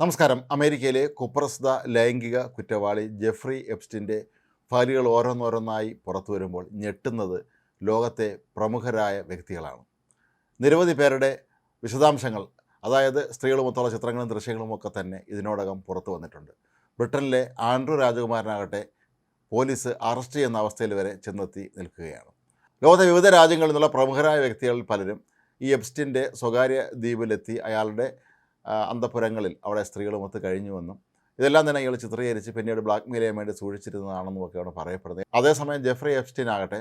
നമസ്കാരം. അമേരിക്കയിലെ കുപ്രസിദ്ധ ലൈംഗിക കുറ്റവാളി ജെഫ്രി എപ്സ്റ്റീൻ്റെ ഫയലുകൾ ഓരോന്നോരോന്നായി പുറത്തു വരുമ്പോൾ ഞെട്ടുന്നത് ലോകത്തെ പ്രമുഖരായ വ്യക്തികളാണ്. നിരവധി പേരുടെ വിശദാംശങ്ങൾ, അതായത് സ്ത്രീകളുമൊത്തുള്ള ചിത്രങ്ങളും ദൃശ്യങ്ങളും ഒക്കെ തന്നെ ഇതിനോടകം പുറത്തു വന്നിട്ടുണ്ട്. ബ്രിട്ടനിലെ ആൻഡ്രൂ രാജകുമാരനാകട്ടെ പോലീസ് അറസ്റ്റ് ചെയ്യുന്ന അവസ്ഥയിൽ വരെ ചെന്നെത്തി നിൽക്കുകയാണ്. ലോകത്തെ വിവിധ രാജ്യങ്ങളിൽ നിന്നുള്ള പ്രമുഖരായ വ്യക്തികളിൽ പലരും ഈ എപ്സ്റ്റീൻ്റെ സ്വകാര്യ ദ്വീപിലെത്തി അയാളുടെ അന്തഃപുരങ്ങളിൽ അവിടെ സ്ത്രീകളുമൊത്ത് കഴിഞ്ഞുവെന്നും ഇതെല്ലാം തന്നെ ഇയാൾ ചിത്രീകരിച്ച് പിന്നീട് ബ്ലാക്ക് മെയിൽ ചെയ്യാൻ വേണ്ടി സൂക്ഷിച്ചിരുന്നതാണെന്നുമൊക്കെയാണ് പറയപ്പെടുന്നത്. അതേസമയം ജെഫ്രി എപ്സ്റ്റീൻ ആകട്ടെ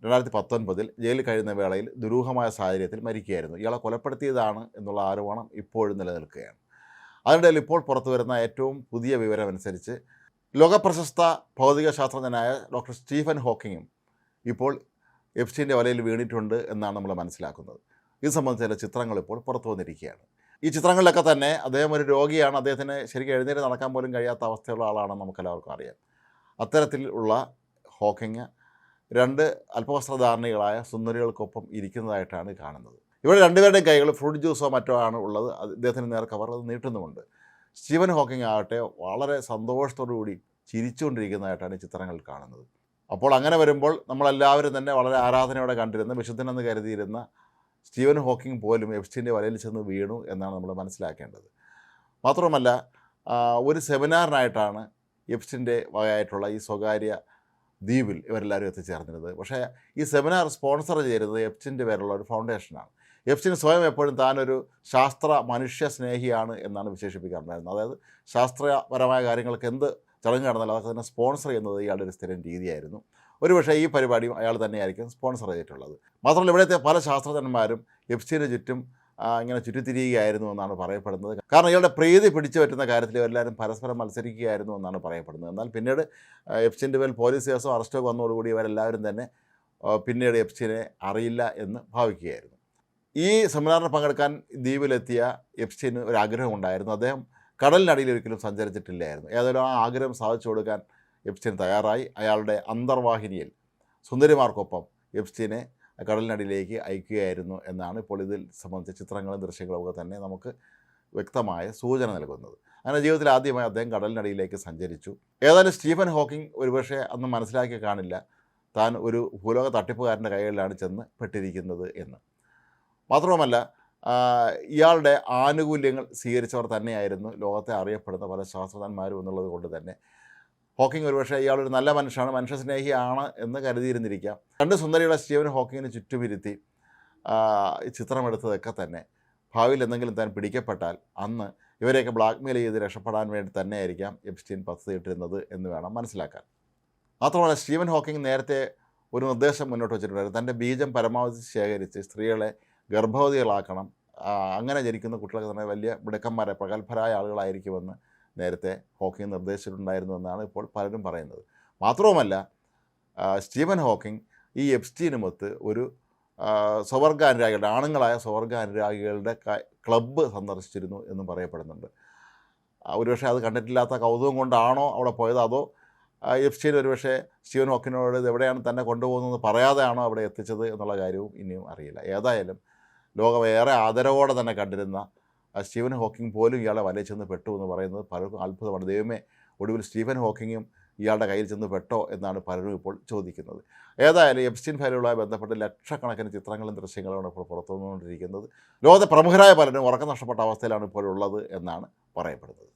2019 ജയിലിൽ കഴിയുന്ന വേളയിൽ ദുരൂഹമായ സാഹചര്യത്തിൽ മരിക്കുകയായിരുന്നു. ഇയാളെ കൊലപ്പെടുത്തിയതാണ് എന്നുള്ള ആരോപണം ഇപ്പോഴും നിലനിൽക്കുകയാണ്. അതിനിടയിൽ ഇപ്പോൾ പുറത്തു വരുന്ന ഏറ്റവും പുതിയ വിവരമനുസരിച്ച് ലോകപ്രശസ്ത ഭൗതിക ശാസ്ത്രജ്ഞനായ ഡോക്ടർ സ്റ്റീഫൻ ഹോക്കിങ്ങും ഇപ്പോൾ എപ്സ്റ്റീൻ്റെ വലയിൽ വീണിട്ടുണ്ട് എന്നാണ് നമ്മൾ മനസ്സിലാക്കുന്നത്. ഇത് സംബന്ധിച്ച ചില ചിത്രങ്ങൾ ഇപ്പോൾ പുറത്തു വന്നിരിക്കുകയാണ്. ഈ ചിത്രങ്ങളിലൊക്കെ തന്നെ അദ്ദേഹം ഒരു രോഗിയാണ്, അദ്ദേഹത്തിന് ശരിക്കും എഴുന്നേറ്റ് നടക്കാൻ പോലും കഴിയാത്ത അവസ്ഥയുള്ള ആളാണെന്ന് നമുക്കെല്ലാവർക്കും അറിയാം. അത്തരത്തിലുള്ള ഹോക്കിങ് രണ്ട് അല്പവസ്ത്രധാരണികളായ സുന്ദരികൾക്കൊപ്പം ഇരിക്കുന്നതായിട്ടാണ് കാണുന്നത്. ഇവിടെ രണ്ടുപേരുടെയും കൈകൾ ഫ്രൂട്ട് ജ്യൂസോ മറ്റോ ആണ് ഉള്ളത്. അദ്ദേഹത്തിന് നേർക്ക് അവർ അത് നീട്ടുന്നുമുണ്ട്. സ്റ്റീഫൻ ഹോക്കിങ് ആകട്ടെ വളരെ സന്തോഷത്തോടുകൂടി ചിരിച്ചുകൊണ്ടിരിക്കുന്നതായിട്ടാണ് ഈ ചിത്രങ്ങൾ കാണുന്നത്. അപ്പോൾ അങ്ങനെ വരുമ്പോൾ നമ്മളെല്ലാവരും തന്നെ വളരെ ആരാധനയോടെ കണ്ടിരുന്ന, വിശുദ്ധനെന്ന് കരുതിയിരുന്ന സ്റ്റീഫൻ ഹോക്കിങ് പോലും എപ്സ്റ്റീൻ്റെ വലയിൽ ചെന്ന് വീണു എന്നാണ് നമ്മൾ മനസ്സിലാക്കേണ്ടത്. മാത്രമല്ല, ഒരു സെമിനാറിനായിട്ടാണ് എപ്സ്റ്റീൻ്റെ വകയായിട്ടുള്ള ഈ സ്വകാര്യ ദ്വീപിൽ ഇവരെല്ലാവരും എത്തിച്ചേർന്നിരുന്നത്. പക്ഷേ ഈ സെമിനാർ സ്പോൺസർ ചെയ്തിരുന്നത് എപ്സ്റ്റീൻ്റെ പേരുള്ള ഒരു ഫൗണ്ടേഷനാണ്. എപ്സ്റ്റീൻ സ്വയം എപ്പോഴും താനൊരു മനുഷ്യ സ്നേഹിയാണ് എന്നാണ് വിശേഷിപ്പിക്കാറുണ്ടായിരുന്നത്. അതായത് ശാസ്ത്രപരമായ കാര്യങ്ങൾക്ക് എന്ത് ചടങ്ങ് നടന്നാലും അതൊക്കെ തന്നെ സ്പോൺസർ ചെയ്യുന്നത് ഇയാളുടെ ഒരു സ്ഥിരം രീതിയായിരുന്നു. ഒരുപക്ഷേ ഈ പരിപാടിയും അയാൾ തന്നെയായിരിക്കും സ്പോൺസർ ചെയ്തിട്ടുള്ളത്. മാത്രമല്ല, ഇവിടുത്തെ പല ശാസ്ത്രജ്ഞന്മാരും എപ്സ്റ്റീന് ചുറ്റും ഇങ്ങനെ ചുറ്റിത്തിരിയുകയായിരുന്നു എന്നാണ് പറയപ്പെടുന്നത്. കാരണം ഇയാളുടെ പ്രീതി പിടിച്ചു പറ്റുന്ന കാര്യത്തിൽ എല്ലാവരും പരസ്പരം മത്സരിക്കുകയായിരുന്നു എന്നാണ് പറയപ്പെടുന്നത്. എന്നാൽ പിന്നീട് എപ്സ്റ്റീൻ്റെ മേൽ പോലീസ് കേസോ അറസ്റ്റോ വന്നതോടുകൂടി ഇവരെല്ലാവരും തന്നെ പിന്നീട് എപ്സ്റ്റീനെ അറിയില്ല എന്ന് ഭാവിക്കുകയായിരുന്നു. ഈ സെമിനാറിന് പങ്കെടുക്കാൻ ദ്വീപിലെത്തിയ എപ്സ്റ്റീന് ഒരു ആഗ്രഹമുണ്ടായിരുന്നു. അദ്ദേഹം കടലിനടിയിൽ ഒരിക്കലും സഞ്ചരിച്ചിട്ടില്ലായിരുന്നു. ഏതായാലും ആ ആഗ്രഹം സാധിച്ചു കൊടുക്കാൻ എപ്സ്റ്റീൻ തയ്യാറായി. അയാളുടെ അന്തർവാഹിനിയിൽ സുന്ദരിമാർക്കൊപ്പം എപ്സ്റ്റീനെ കടലിനടിയിലേക്ക് അയക്കുകയായിരുന്നു എന്നാണ് ഇപ്പോൾ ഇതിൽ സംബന്ധിച്ച ചിത്രങ്ങളും ദൃശ്യങ്ങളും ഒക്കെ തന്നെ നമുക്ക് വ്യക്തമായ സൂചന നൽകുന്നത്. അങ്ങനെ ജീവിതത്തിൽ ആദ്യമായി അദ്ദേഹം കടലിനടിയിലേക്ക് സഞ്ചരിച്ചു. ഏതായാലും സ്റ്റീഫൻ ഹോക്കിങ് ഒരുപക്ഷെ അന്ന് മനസ്സിലാക്കി കാണില്ല താൻ ഒരു ഭൂലോക തട്ടിപ്പുകാരൻ്റെ കൈകളിലാണ് ചെന്ന് പെട്ടിരിക്കുന്നത് എന്ന്. മാത്രവുമല്ല, ഇയാളുടെ ആനുകൂല്യങ്ങൾ സ്വീകരിച്ചവർ തന്നെയായിരുന്നു ലോകത്തെ അറിയപ്പെടുന്ന പല ശാസ്ത്രജ്ഞന്മാരും എന്നുള്ളത് കൊണ്ട് തന്നെ ഹോക്കിങ് ഒരുപക്ഷെ ഇയാളൊരു നല്ല മനുഷ്യനാണ്, മനുഷ്യസ്നേഹിയാണ് എന്ന് കരുതിയിരുന്നിരിക്കാം. രണ്ട് സുന്ദരികളെ സ്റ്റീഫൻ ഹോക്കിങ്ങിന് ചുറ്റുമിരുത്തി ചിത്രമെടുത്തതൊക്കെ തന്നെ ഭാവിയിൽ എന്തെങ്കിലും താൻ പിടിക്കപ്പെട്ടാൽ അന്ന് ഇവരെയൊക്കെ ബ്ലാക്ക് മെയിൽ ചെയ്ത് രക്ഷപ്പെടാൻ വേണ്ടി തന്നെയായിരിക്കാം എപ്സ്റ്റീൻ പദ്ധതിയിട്ടിരുന്നത് എന്ന് വേണം മനസ്സിലാക്കാൻ. മാത്രമല്ല, സ്റ്റീഫൻ ഹോക്കിങ് നേരത്തെ ഒരു നിർദ്ദേശം മുന്നോട്ട് വെച്ചിട്ടുണ്ടായിരുന്നു. തൻ്റെ ബീജം പരമാവധി ശേഖരിച്ച് സ്ത്രീകളെ ഗർഭവതികളാക്കണം, അങ്ങനെ ജനിക്കുന്ന കുട്ടികളൊക്കെ തന്നെ വലിയ മിടുക്കന്മാരെ പ്രഗത്ഭരായ ആളുകളായിരിക്കുമെന്ന് നേരത്തെ ഹോക്കിങ് നിർദ്ദേശിച്ചിട്ടുണ്ടായിരുന്നു എന്നാണ് ഇപ്പോൾ പലരും പറയുന്നത്. മാത്രവുമല്ല, സ്റ്റീഫൻ ഹോക്കിങ് ഈ എപ്സ്റ്റീനുമൊത്ത് ഒരു സ്വവർഗാനുരാഗികളുടെ, ആണുങ്ങളായ സ്വവർഗാനുരാഗികളുടെ ക്ലബ്ബ് സന്ദർശിച്ചിരുന്നു എന്നും പറയപ്പെടുന്നുണ്ട്. ഒരുപക്ഷെ അത് കണ്ടിട്ടില്ലാത്ത കൗതുകം കൊണ്ടാണോ അവിടെ പോയത്, അതോ എപ്സ്റ്റീൻ ഒരുപക്ഷെ സ്റ്റീഫൻ ഹോക്കിങ്ങിനോട് ഇത് എവിടെയാണ് തന്നെ കൊണ്ടുപോകുന്നതെന്ന് പറയാതെയാണോ അവിടെ എത്തിച്ചത് എന്നുള്ള കാര്യവും ഇനിയും അറിയില്ല. ഏതായാലും ലോകം ഏറെ ആദരവോടെ തന്നെ കണ്ടിരുന്ന സ്റ്റീഫൻ ഹോക്കിങ് പോലും ഇയാളെ വലയിൽ ചെന്ന് പെട്ടു എന്ന് പറയുന്നത് പലർക്കും അത്ഭുതമാണ്. ദൈവമേ, ഒടുവിൽ സ്റ്റീഫൻ ഹോക്കിങ്ങും ഇയാളുടെ കയ്യിൽ ചെന്ന് പെട്ടോ എന്നാണ് പലരും ഇപ്പോൾ ചോദിക്കുന്നത്. ഏതായാലും എപ്സ്റ്റീൻ ഫയലുകളുമായി ബന്ധപ്പെട്ട് ലക്ഷക്കണക്കിന് ചിത്രങ്ങളും ദൃശ്യങ്ങളുമാണ് ഇപ്പോൾ പുറത്തു വന്നുകൊണ്ടിരിക്കുന്നത്. ലോകത്തെ പ്രമുഖരായ പലരും ഉറക്കം നഷ്ടപ്പെട്ട അവസ്ഥയിലാണ് ഇപ്പോഴുള്ളത് എന്നാണ് പറയപ്പെടുന്നത്.